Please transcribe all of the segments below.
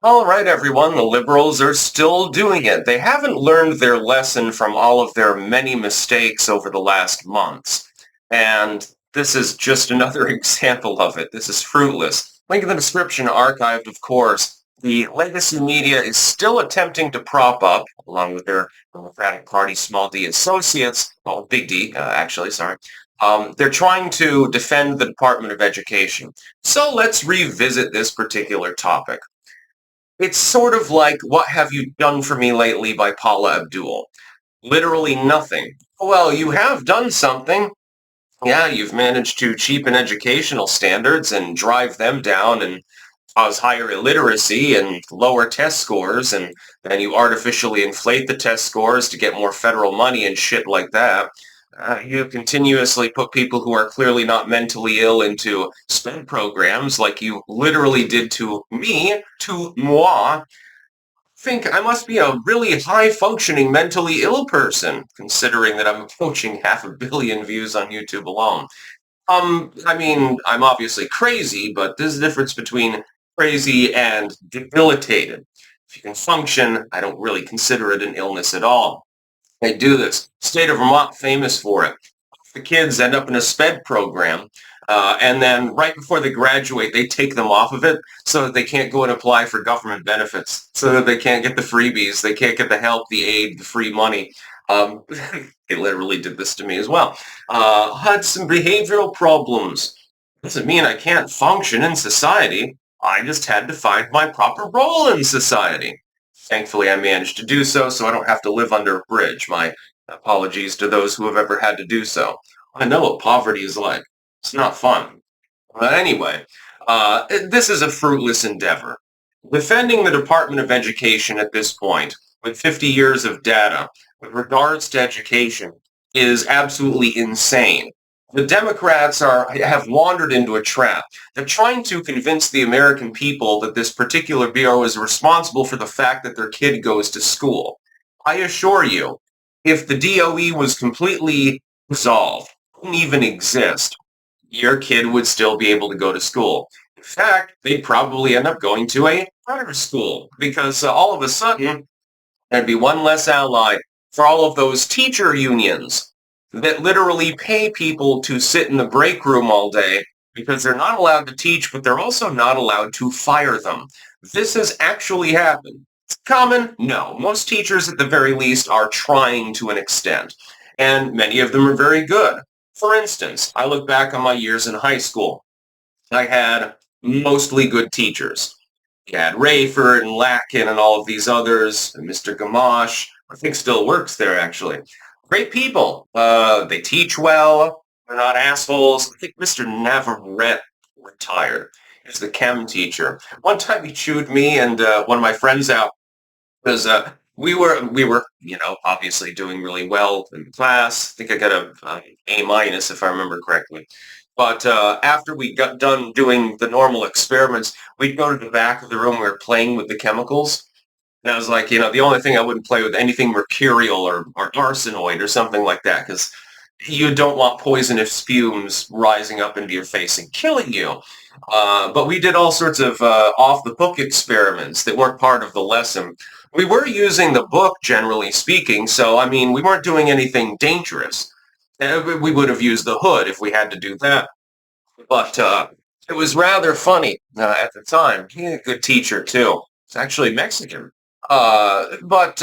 All right, everyone, the liberals are still doing it. They haven't learned their lesson from all of their many mistakes over the last months. And this is just another example of it. This is fruitless. Link in the description, archived, of course. The legacy media is still attempting to prop up, along with their Democratic Party small d associates, well, big D, actually, sorry. They're trying to defend the Department of Education. So let's revisit this particular topic. It's sort of like What Have You Done For Me Lately by Paula Abdul. Literally nothing. Well, you have done something. Yeah, you've managed to cheapen educational standards and drive them down and cause higher illiteracy and lower test scores, and then you artificially inflate the test scores to get more federal money and shit like that. You continuously put people who are clearly not mentally ill into SPED programs like you literally did to me, to moi. Think I must be a really high-functioning mentally ill person, considering that I'm approaching 500 million views on YouTube alone. I mean, I'm obviously crazy, but there's a difference between crazy and debilitated. If you can function, I don't really consider it an illness at all. They do this. State of Vermont famous for it. The kids end up in a SPED program, and then right before they graduate, they take them off of it so that they can't go and apply for government benefits, so that they can't get the freebies, they can't get the help, the aid, the free money. They literally did this to me as well. Had some behavioral problems. Doesn't mean I can't function in society. I just had to find my proper role in society. Thankfully, I managed to do so, so I don't have to live under a bridge. My apologies to those who have ever had to do so. I know what poverty is like. It's not fun. But anyway, this is a fruitless endeavor. Defending the Department of Education at this point, with 50 years of data, with regards to education, is absolutely insane. The Democrats have wandered into a trap. They're trying to convince the American people that this particular bureau is responsible for the fact that their kid goes to school. I assure you, if the DOE was completely dissolved, didn't even exist, your kid would still be able to go to school. In fact, they'd probably end up going to a private school because all of a sudden there'd be one less ally for all of those teacher unions that literally pay people to sit in the break room all day because they're not allowed to teach, but they're also not allowed to fire them. This has actually happened. It's common? No. Most teachers, at the very least, are trying to an extent, and many of them are very good. For instance, I look back on my years in high school. I had mostly good teachers. You had Rayford and Latkin and all of these others, and Mr. Gamache, I think still works there actually. Great people. They teach well. They're not assholes. I think Mr. Navarrete retired. He's the chem teacher. One time he chewed me and one of my friends out because we were obviously doing really well in class. I think I got a A minus if I remember correctly. But after we got done doing the normal experiments, we'd go to the back of the room. We were playing with the chemicals. And I was like, the only thing I wouldn't play with anything mercurial or arsenoid or something like that, because you don't want poisonous fumes rising up into your face and killing you. But we did all sorts of off-the-book experiments that weren't part of the lesson. We were using the book, generally speaking, so, I mean, we weren't doing anything dangerous. We would have used the hood if we had to do that. But it was rather funny at the time. He's a good teacher, too. It's actually Mexican. But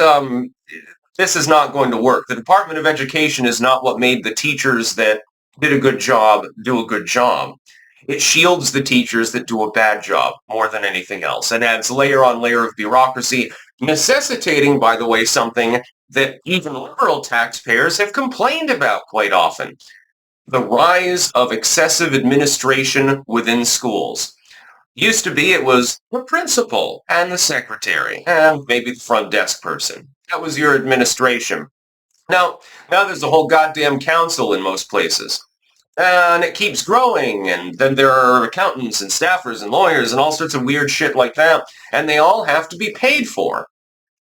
this is not going to work. The Department of Education is not what made the teachers that did a good job do a good job. It shields the teachers that do a bad job more than anything else and adds layer on layer of bureaucracy, necessitating, by the way, something that even liberal taxpayers have complained about quite often: the rise of excessive administration within schools. Used to be it was the principal and the secretary and maybe the front desk person. That was your administration. Now there's a whole goddamn council in most places. And it keeps growing, and then there are accountants and staffers and lawyers and all sorts of weird shit like that, and they all have to be paid for.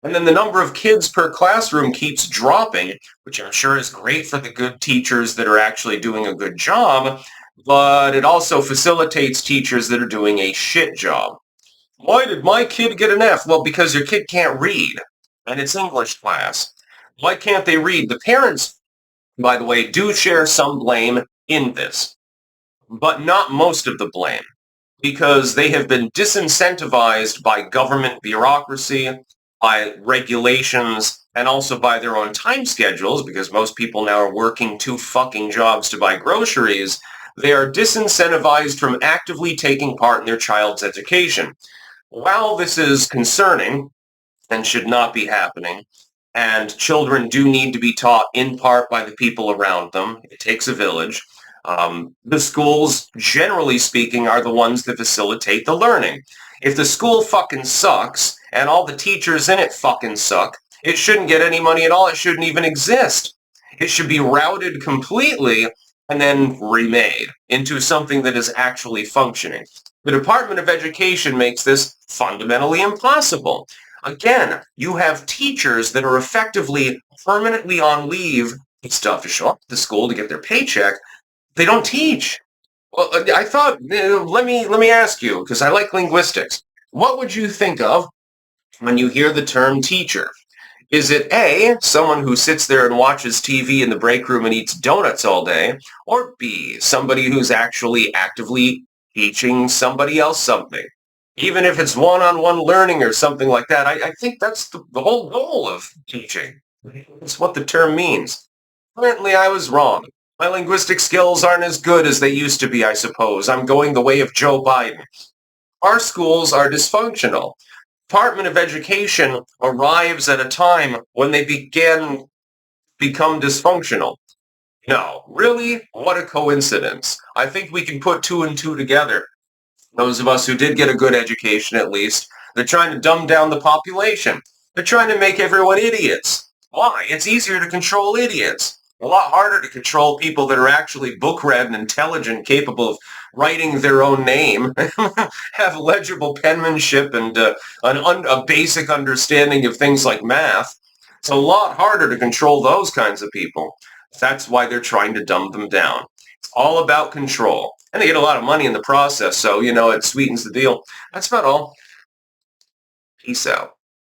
And then the number of kids per classroom keeps dropping, which I'm sure is great for the good teachers that are actually doing a good job, but it also facilitates teachers that are doing a shit job. Why did my kid get an F? Well, because your kid can't read, and it's English class. Why can't they read? The parents, by the way, do share some blame in this, but not most of the blame, because they have been disincentivized by government bureaucracy, by regulations, and also by their own time schedules, because most people now are working 2 fucking jobs to buy groceries. They are disincentivized from actively taking part in their child's education. While this is concerning and should not be happening, and children do need to be taught in part by the people around them, it takes a village. The schools, generally speaking, are the ones that facilitate the learning. If the school fucking sucks and all the teachers in it fucking suck, it shouldn't get any money at all. It shouldn't even exist. It should be routed completely and then remade into something that is actually functioning. The Department of Education makes this fundamentally impossible. Again, you have teachers that are effectively permanently on leave and stuff to show up to the school to get their paycheck. They don't teach. Well, I thought, let me ask you, because I like linguistics. What would you think of when you hear the term teacher? Is it A, someone who sits there and watches TV in the break room and eats donuts all day, or B, somebody who's actually actively teaching somebody else something? Even if it's one-on-one learning or something like that, I think that's the whole goal of teaching. It's what the term means. Apparently I was wrong. My linguistic skills aren't as good as they used to be, I suppose. I'm going the way of Joe Biden. Our schools are dysfunctional. Department of Education arrives at a time when they become dysfunctional. No, really? What a coincidence. I think we can put 2 and 2 together. Those of us who did get a good education, at least, they're trying to dumb down the population. They're trying to make everyone idiots. Why? It's easier to control idiots. A lot harder to control people that are actually book-read and intelligent, capable of writing their own name, have legible penmanship and a basic understanding of things like math. It's a lot harder to control those kinds of people. That's why they're trying to dumb them down. It's all about control. And they get a lot of money in the process, so, it sweetens the deal. That's about all. Peace out.